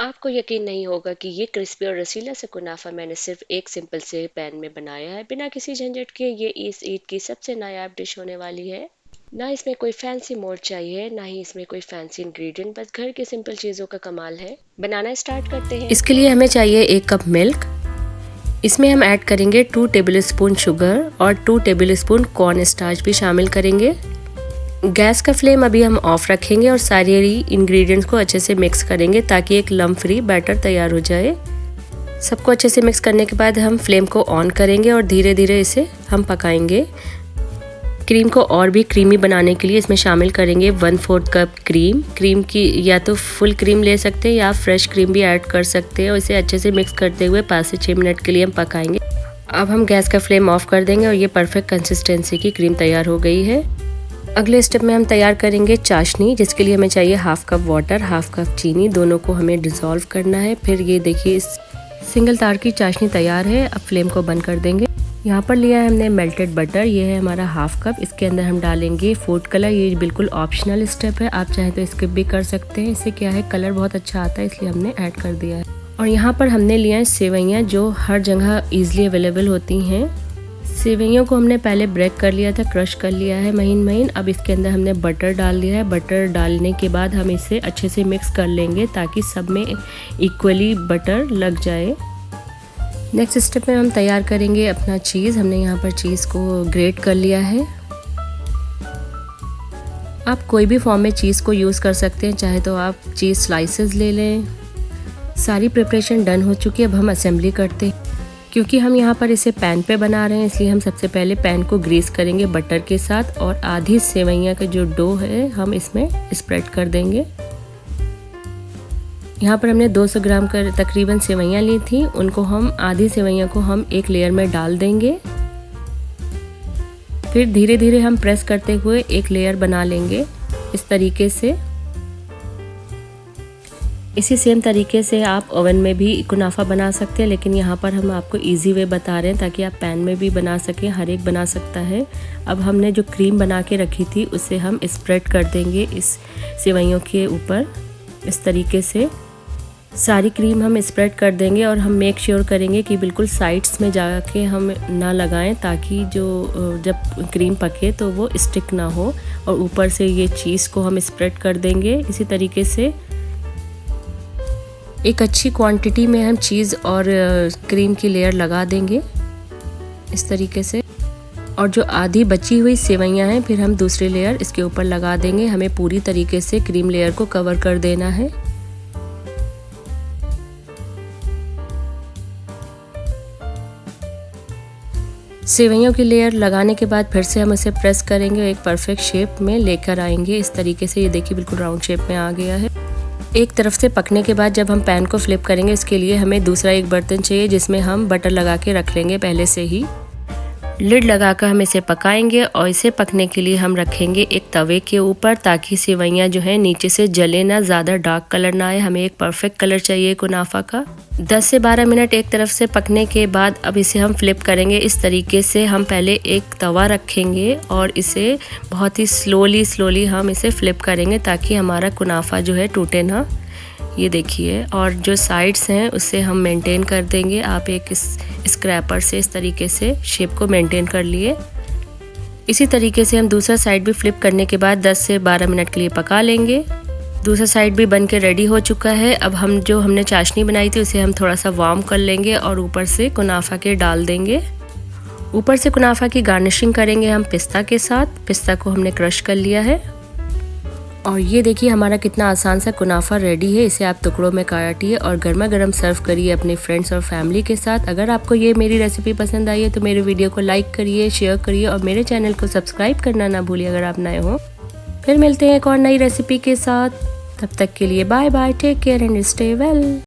आपको यकीन नहीं होगा कि ये क्रिस्पी और रसीला सा कुनाफा मैंने सिर्फ एक सिंपल से पैन में बनाया है, बिना किसी झंझट के। ये इस ईद की सबसे नायाब डिश होने वाली है। ना इसमें कोई फैंसी मोड चाहिए, ना ही इसमें कोई फैंसी इंग्रेडिएंट, बस घर की सिंपल चीज़ों का कमाल है। बनाना स्टार्ट करते हैं। इसके लिए हमें चाहिए 1 कप मिल्क। इसमें हम ऐड करेंगे 2 टेबलस्पून शुगर और 2 टेबलस्पून कॉर्न स्टार्च भी शामिल करेंगे। गैस का फ्लेम अभी हम ऑफ रखेंगे और सारे इंग्रेडिएंट्स को अच्छे से मिक्स करेंगे ताकि एक लम्प फ्री बैटर तैयार हो जाए। सबको अच्छे से मिक्स करने के बाद हम फ्लेम को ऑन करेंगे और धीरे धीरे इसे हम पकाएंगे। क्रीम को और भी क्रीमी बनाने के लिए इसमें शामिल करेंगे 1/4 कप क्रीम। क्रीम की या तो फुल क्रीम ले सकते हैं या फ्रेश क्रीम भी ऐड कर सकते हैं और इसे अच्छे से मिक्स करते हुए 5 से 6 मिनट के लिए हम पकाएंगे। अब हम गैस का फ्लेम ऑफ कर देंगे और ये परफेक्ट कंसिस्टेंसी की क्रीम तैयार हो गई है। अगले स्टेप में हम तैयार करेंगे चाशनी, जिसके लिए हमें चाहिए 1/2 कप वाटर, 1/2 कप चीनी। दोनों को हमें डिसॉल्व करना है। फिर ये देखिए सिंगल तार की चाशनी तैयार है। अब फ्लेम को बंद कर देंगे। यहाँ पर लिया है हमने मेल्टेड बटर, ये है हमारा 1/2 कप। इसके अंदर हम डालेंगे फूड कलर। ये बिल्कुल ऑप्शनल स्टेप है, आप चाहें तो स्किप भी कर सकते हैं। इससे क्या है, कलर बहुत अच्छा आता है, इसलिए हमने ऐड कर दिया है। और यहाँ पर हमने लिया है सेवइयाँ, जो हर जगह ईजिली अवेलेबल होती हैं। सेवइयों को हमने पहले ब्रेक कर लिया था, क्रश कर लिया है महीन महीन। अब इसके अंदर हमने बटर डाल दिया है। बटर डालने के बाद हम इसे अच्छे से मिक्स कर लेंगे ताकि सब में इक्वली बटर लग जाए। नेक्स्ट स्टेप में हम तैयार करेंगे अपना चीज़। हमने यहाँ पर चीज़ को ग्रेट कर लिया है। आप कोई भी फॉर्म में चीज़ को यूज़ कर सकते हैं, चाहे तो आप चीज़ स्लाइसेस ले लें। सारी प्रिपरेशन डन हो चुकी है। अब हम असेंबली करते हैं। क्योंकि हम यहाँ पर इसे पैन पे बना रहे हैं, इसलिए हम सबसे पहले पैन को ग्रीस करेंगे बटर के साथ और आधी सेवइयाँ का जो डो है हम इसमें स्प्रेड कर देंगे। यहाँ पर हमने 200 ग्राम का तकरीबन सेवइयाँ ली थी। उनको हम आधी सेवइयाँ को हम एक लेयर में डाल देंगे। फिर धीरे धीरे हम प्रेस करते हुए एक लेयर बना लेंगे इस तरीके से। इसी सेम तरीके से आप ओवन में भी कुनाफा बना सकते हैं, लेकिन यहाँ पर हम आपको इजी वे बता रहे हैं ताकि आप पैन में भी बना सकें। हर एक बना सकता है। अब हमने जो क्रीम बना के रखी थी उसे हम स्प्रेड कर देंगे इस सेवइयों के ऊपर। इस तरीके से सारी क्रीम हम स्प्रेड कर देंगे और हम मेक श्योर करेंगे कि बिल्कुल साइड्स में जाके हम ना लगाएं, ताकि जो जब क्रीम पके तो वो स्टिक ना हो। और ऊपर से ये चीज़ को हम स्प्रेड कर देंगे इसी तरीके से। एक अच्छी क्वांटिटी में हम चीज़ और क्रीम की लेयर लगा देंगे इस तरीके से। और जो आधी बची हुई सेवइयाँ हैं फिर हम दूसरी लेयर इसके ऊपर लगा देंगे। हमें पूरी तरीके से क्रीम लेयर को कवर कर देना है। सेवइयों की लेयर लगाने के बाद फिर से हम इसे प्रेस करेंगे और एक परफेक्ट शेप में लेकर आएंगे इस तरीके से। ये देखिए बिल्कुल राउंड शेप में आ गया है। एक तरफ से पकने के बाद जब हम पैन को फ्लिप करेंगे, इसके लिए हमें दूसरा एक बर्तन चाहिए जिसमें हम बटर लगा के रख लेंगे पहले से ही। लिड लगाकर हम इसे पकाएंगे और इसे पकने के लिए हम रखेंगे एक तवे के ऊपर, ताकि सेवइयाँ जो है नीचे से जले ना, ज़्यादा डार्क कलर ना आए। हमें एक परफेक्ट कलर चाहिए कुनाफा का। 10 से 12 मिनट एक तरफ से पकने के बाद अब इसे हम फ्लिप करेंगे इस तरीके से। हम पहले एक तवा रखेंगे और इसे बहुत ही स्लोली हम इसे फ्लिप करेंगे ताकि हमारा कुनाफा जो है टूटे ना। ये देखिए, और जो साइड्स हैं उसे हम मेंटेन कर देंगे। आप एक स्क्रैपर से इस तरीके से शेप को मेंटेन कर लिए। इसी तरीके से हम दूसरा साइड भी फ्लिप करने के बाद 10 से 12 मिनट के लिए पका लेंगे। दूसरा साइड भी बन के रेडी हो चुका है। अब हमने चाशनी बनाई थी उसे हम थोड़ा सा वार्म कर लेंगे और ऊपर से कुनाफा के डाल देंगे। ऊपर से कुनाफा की गार्निशिंग करेंगे हम पिस्ता के साथ। पिस्ता को हमने क्रश कर लिया है। और ये देखिए हमारा कितना आसान सा कुनाफा रेडी है। इसे आप टुकड़ों में काटिए और गर्मा गर्म सर्व करिए अपने फ्रेंड्स और फैमिली के साथ। अगर आपको ये मेरी रेसिपी पसंद आई है तो मेरे वीडियो को लाइक करिए, शेयर करिए और मेरे चैनल को सब्सक्राइब करना ना भूलिए अगर आप नए हो। फिर मिलते हैं एक और नई रेसिपी के साथ। तब तक के लिए bye bye, take care and stay well.